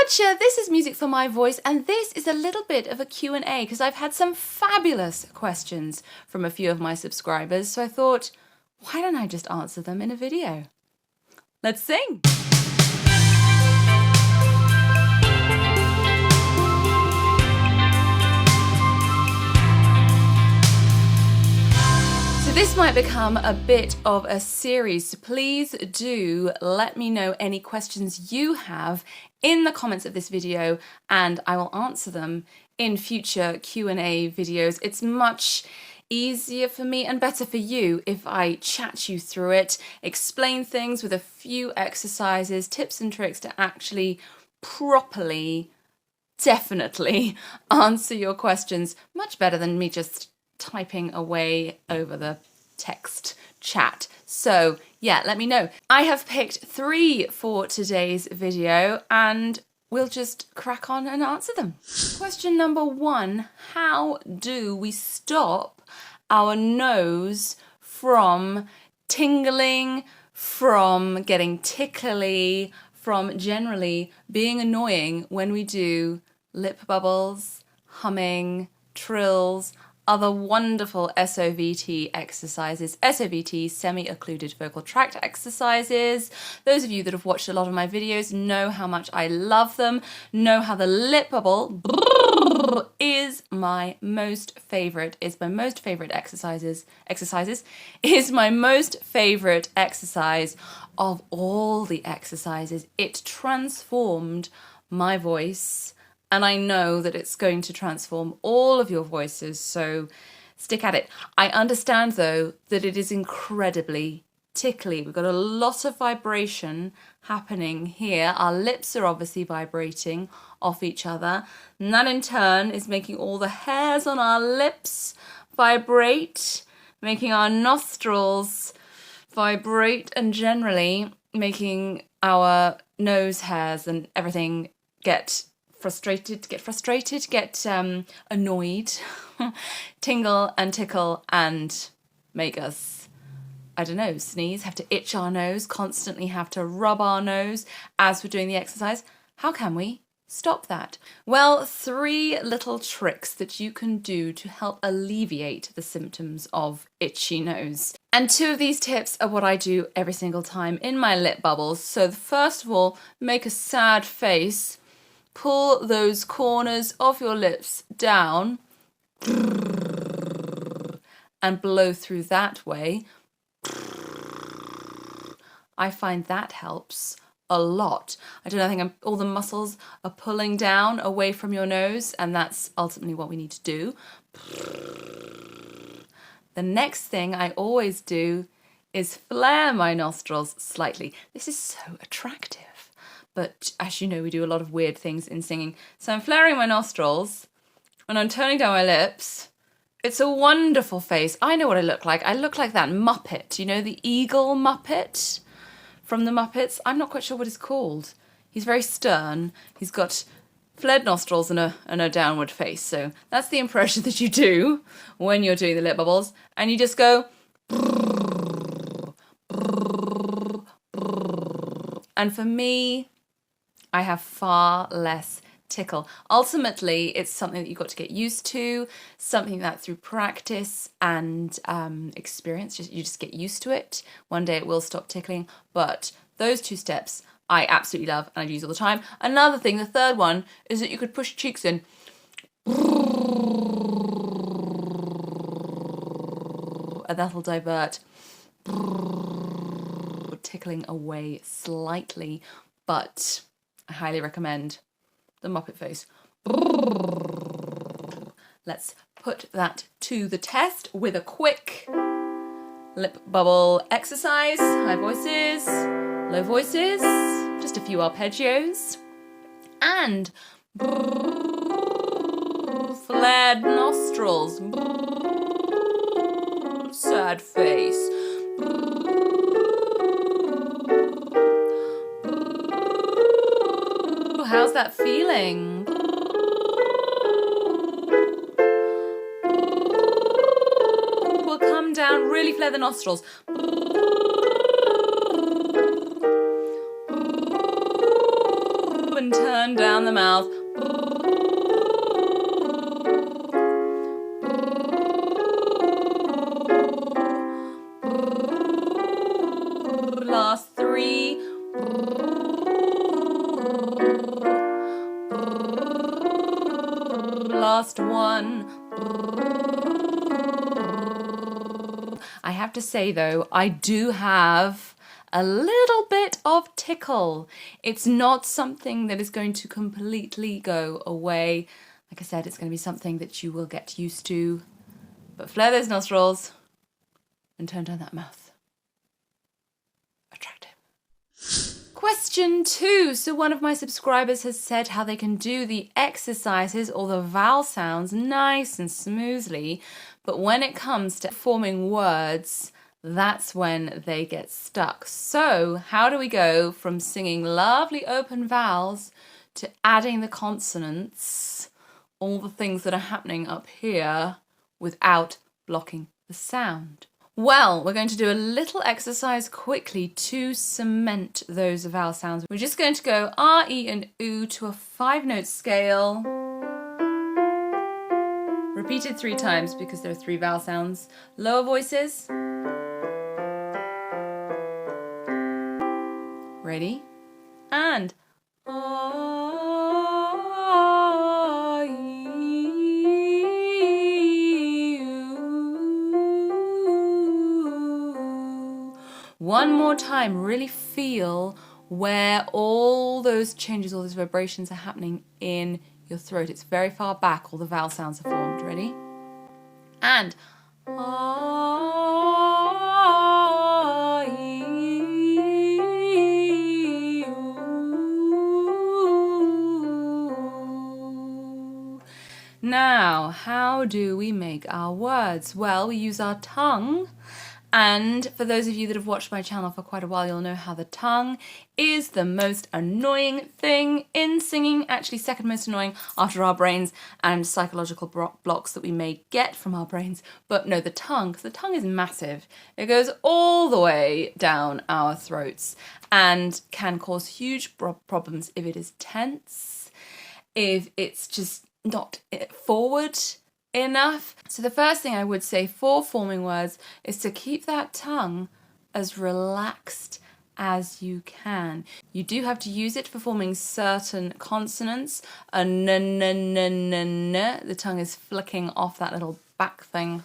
Gotcha! This is Music for My Voice, and this is a little bit of a Q&A because I've had some fabulous questions from a few of my subscribers, so I thought, why don't I just answer them in a video? Let's sing! This might become a bit of a series, so please do let me know any questions you have in the comments of this video and I will answer them in future Q&A videos. It's much easier for me and better for you if I chat you through it, explain things with a few exercises, tips and tricks to actually properly, definitely answer your questions much better than me just typing away over the text chat. So yeah, let me know. I have picked 3 for today's video and we'll just crack on and answer them. Question number 1, how do we stop our nose from tingling, from getting tickly, from generally being annoying when we do lip bubbles, humming, trills, other wonderful SOVT exercises, SOVT, semi-occluded vocal tract exercises. Those of you that have watched a lot of my videos know how much I love them, know how the lip bubble is my most favorite exercise of all the exercises. It transformed my voice. And I know that it's going to transform all of your voices, so stick at it. I understand, though, that it is incredibly tickly. We've got a lot of vibration happening here. Our lips are obviously vibrating off each other, and that in turn is making all the hairs on our lips vibrate, making our nostrils vibrate, and generally making our nose hairs and everything get annoyed, tingle and tickle and make us, I don't know, sneeze, have to itch our nose, constantly have to rub our nose as we're doing the exercise. How can we stop that? Well, 3 little tricks that you can do to help alleviate the symptoms of itchy nose. And 2 of these tips are what I do every single time in my lip bubbles. So first of all, make a sad face. Pull those corners of your lips down and blow through that way. I find that helps a lot. I think all the muscles are pulling down away from your nose, and that's ultimately what we need to do. The next thing I always do is flare my nostrils slightly. This is so attractive. But as you know, we do a lot of weird things in singing. So I'm flaring my nostrils and I'm turning down my lips. It's a wonderful face. I know what I look like. I look like that Muppet, you know, the eagle Muppet from the Muppets. I'm not quite sure what he's called. He's very stern. He's got flared nostrils and a downward face. So that's the impression that you do when you're doing the lip bubbles. And you just go... And for me, I have far less tickle. Ultimately, it's something that you've got to get used to, something that through practice and experience, you just get used to it. One day it will stop tickling, but those 2 steps I absolutely love and I use all the time. Another thing, the third one, is that you could push cheeks in. And that'll divert tickling away slightly, but I highly recommend the Muppet face. Let's put that to the test with a quick lip bubble exercise. High voices, low voices, just a few arpeggios, and flared nostrils, sad face. How's that feeling? We'll come down, really flare the nostrils. and turn down the mouth. Last 3. Last 1. I have to say though, I do have a little bit of tickle. It's not something that is going to completely go away. Like I said, it's going to be something that you will get used to. But flare those nostrils and turn down that mouth. Attractive. Question 2. So one of my subscribers has said how they can do the exercises or the vowel sounds nice and smoothly, but when it comes to forming words, that's when they get stuck. So how do we go from singing lovely open vowels to adding the consonants, all the things that are happening up here, without blocking the sound? Well, we're going to do a little exercise quickly to cement those vowel sounds. We're just going to go R, E and oo to a 5-note scale. Repeated 3 times because there are 3 vowel sounds. Lower voices. Ready? And one more time, really feel where all those changes, all those vibrations are happening in your throat. It's very far back, all the vowel sounds are formed. Ready? And now, how do we make our words? Well, we use our tongue. And for those of you that have watched my channel for quite a while, you'll know how the tongue is the most annoying thing in singing, actually second most annoying after our brains and psychological blocks that we may get from our brains. But no, the tongue, because the tongue is massive. It goes all the way down our throats and can cause huge problems if it is tense, if it's just not forward enough. So the first thing I would say for forming words is to keep that tongue as relaxed as you can. You do have to use it for forming certain consonants. A n, n, n, n, n. The tongue is flicking off that little back thing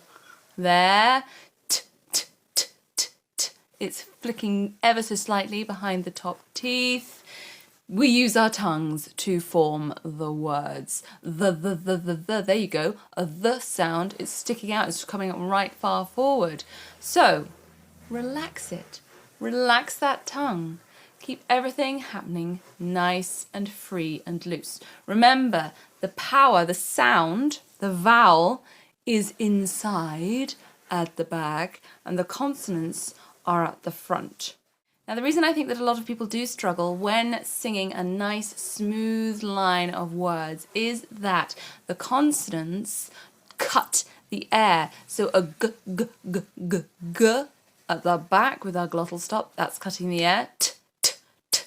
there. T, t, t, t, t. It's flicking ever so slightly behind the top teeth. We use our tongues to form the words. The, there you go. A the sound is sticking out, it's coming up right far forward. So, relax it. Relax that tongue. Keep everything happening nice and free and loose. Remember, the power, the sound, the vowel is inside at the back and the consonants are at the front. Now, the reason I think that a lot of people do struggle when singing a nice, smooth line of words is that the consonants cut the air. So a g, g, g, g, g at the back with our glottal stop, that's cutting the air. T, t, t,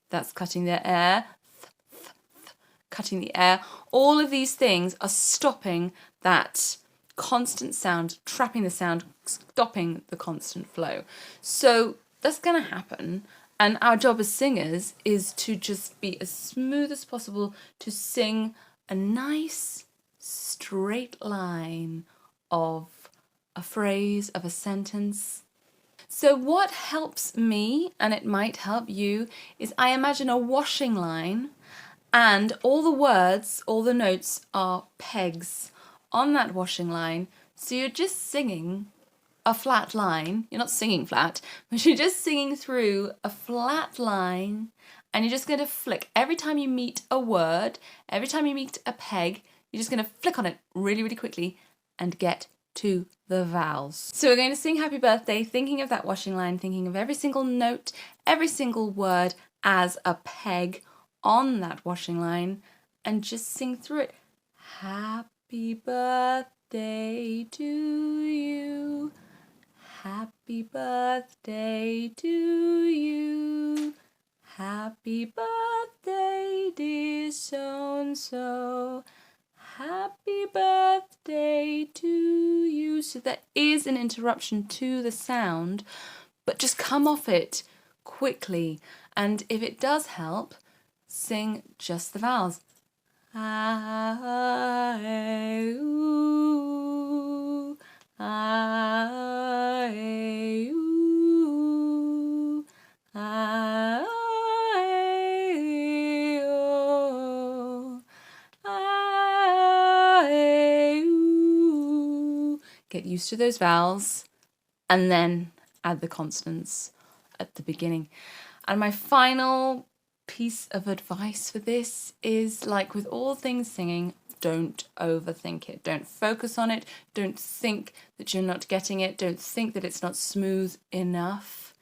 that's cutting the air. Th, th, th, cutting the air. All of these things are stopping that constant sound, trapping the sound, stopping the constant flow. So that's going to happen, and our job as singers is to just be as smooth as possible to sing a nice straight line of a phrase, of a sentence. So what helps me, and it might help you, is I imagine a washing line and all the words, all the notes are pegs on that washing line, so you're just singing a flat line. You're not singing flat, but you're just singing through a flat line, and you're just going to flick. Every time you meet a word, every time you meet a peg, you're just going to flick on it really, really quickly and get to the vowels. So we're going to sing Happy Birthday, thinking of that washing line, thinking of every single note, every single word as a peg on that washing line, and just sing through it. Happy birthday to you. Happy birthday to you. Happy birthday, dear so-and-so. Happy birthday to you. So there is an interruption to the sound, but just come off it quickly. And if it does help, sing just the vowels. A-ooh, a-ooh, a-ooh, a-ooh. Get used to those vowels and then add the consonants at the beginning. And my final piece of advice for this is, like with all things singing, don't overthink it. Don't focus on it. Don't think that you're not getting it. Don't think that it's not smooth enough.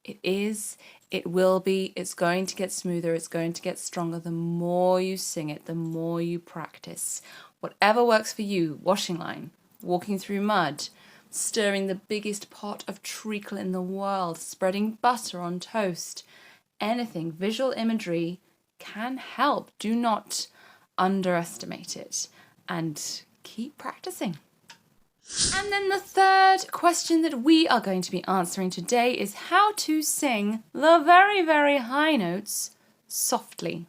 It is. It will be. It's going to get smoother. It's going to get stronger. The more you sing it, the more you practice. Whatever works for you. Washing line, walking through mud, stirring the biggest pot of treacle in the world, spreading butter on toast. Anything, visual imagery can help. Do not underestimate it and keep practicing. And then the third question that we are going to be answering today is how to sing the very, very high notes softly.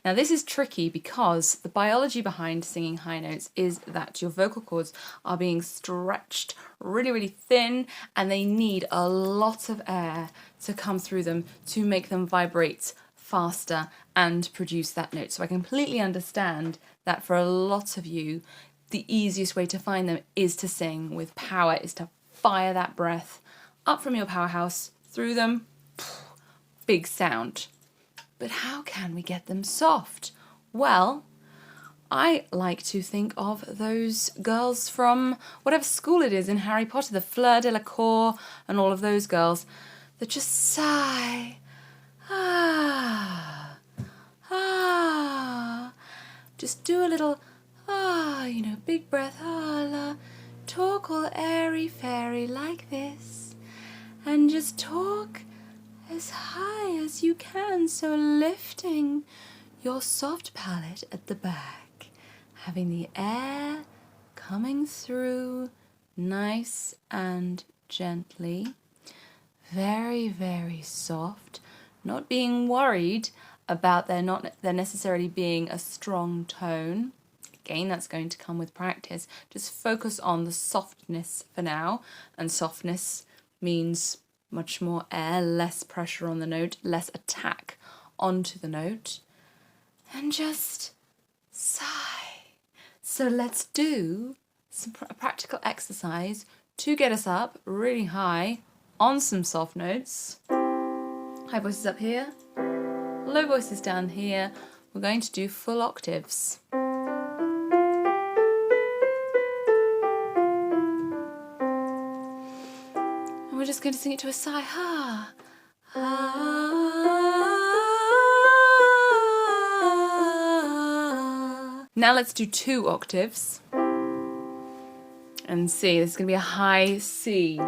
Now this is tricky because the biology behind singing high notes is that your vocal cords are being stretched really, really thin and they need a lot of air to come through them to make them vibrate faster and produce that note. So I completely understand that for a lot of you, the easiest way to find them is to sing with power, is to fire that breath up from your powerhouse, through them, big sound. But how can we get them soft? Well, I like to think of those girls from whatever school it is in Harry Potter, the Fleur Delacour and all of those girls that just sigh, ah, ah, just do a little, ah, you know, big breath, ah, la, talk all airy-fairy like this, and just talk as high as you can, so lifting your soft palate at the back, having the air coming through nice and gently, very, very soft, not being worried about there necessarily being a strong tone. Again, that's going to come with practice. Just focus on the softness for now, and softness means much more air, less pressure on the note, less attack onto the note, and just sigh. So let's do a practical exercise to get us up really high on some soft notes. High voices up here, low voices down here. We're going to do full octaves. We're just going to sing it to a sigh. Ha, ha. Now let's do 2 octaves. And C, this is going to be a high C.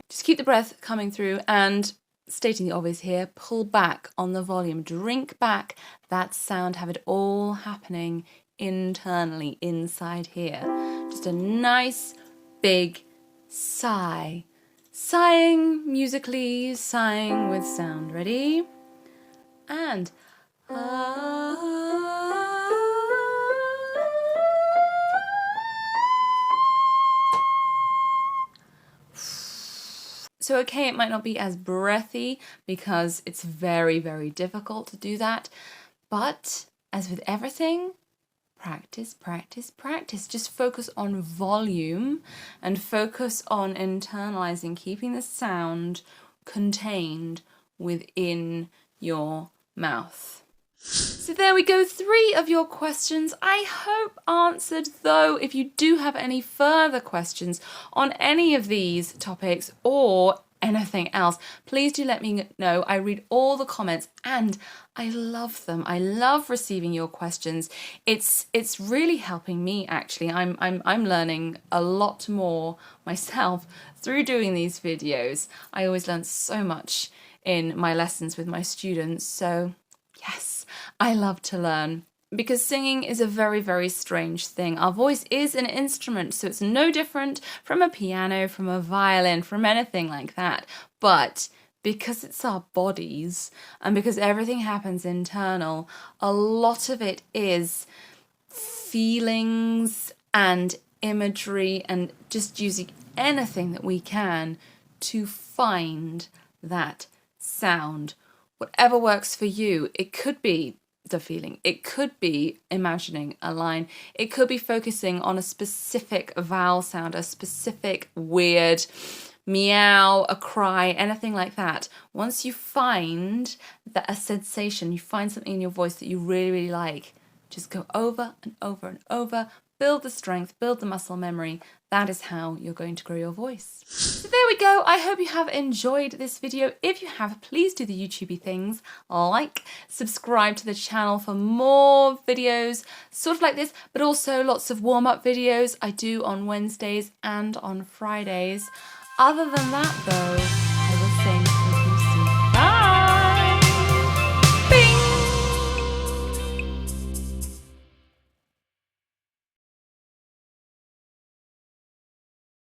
Just keep the breath coming through and, stating the obvious here, pull back on the volume. Drink back that sound, have it all happening internally inside here. Just a nice big sigh. Sighing musically, sighing with sound. Ready? And so okay, it might not be as breathy because it's very, very difficult to do that, but as with everything, practice, practice, practice. Just focus on volume and focus on internalizing, keeping the sound contained within your mouth. So there we go, 3 of your questions I hope answered. Though if you do have any further questions on any of these topics or anything else, please do let me know. I read all the comments and I love them. I love receiving your questions. It's really helping me actually. I'm learning a lot more myself through doing these videos. I always learn so much in my lessons with my students. So yes, I love to learn. Because singing is a very, very strange thing. Our voice is an instrument, so it's no different from a piano, from a violin, from anything like that. But because it's our bodies and because everything happens internal, a lot of it is feelings and imagery and just using anything that we can to find that sound. Whatever works for you. It could be the feeling, it could be imagining a line, it could be focusing on a specific vowel sound, a specific weird meow, a cry, anything like that. Once you find that a sensation, you find something in your voice that you really, really like, just go over and over and over, build the strength, build the muscle memory. That is how you're going to grow your voice. So there we go. I hope you have enjoyed this video. If you have, please do the YouTubey things, like, subscribe to the channel for more videos sort of like this, but also lots of warm-up videos I do on Wednesdays and on Fridays. Other than that though,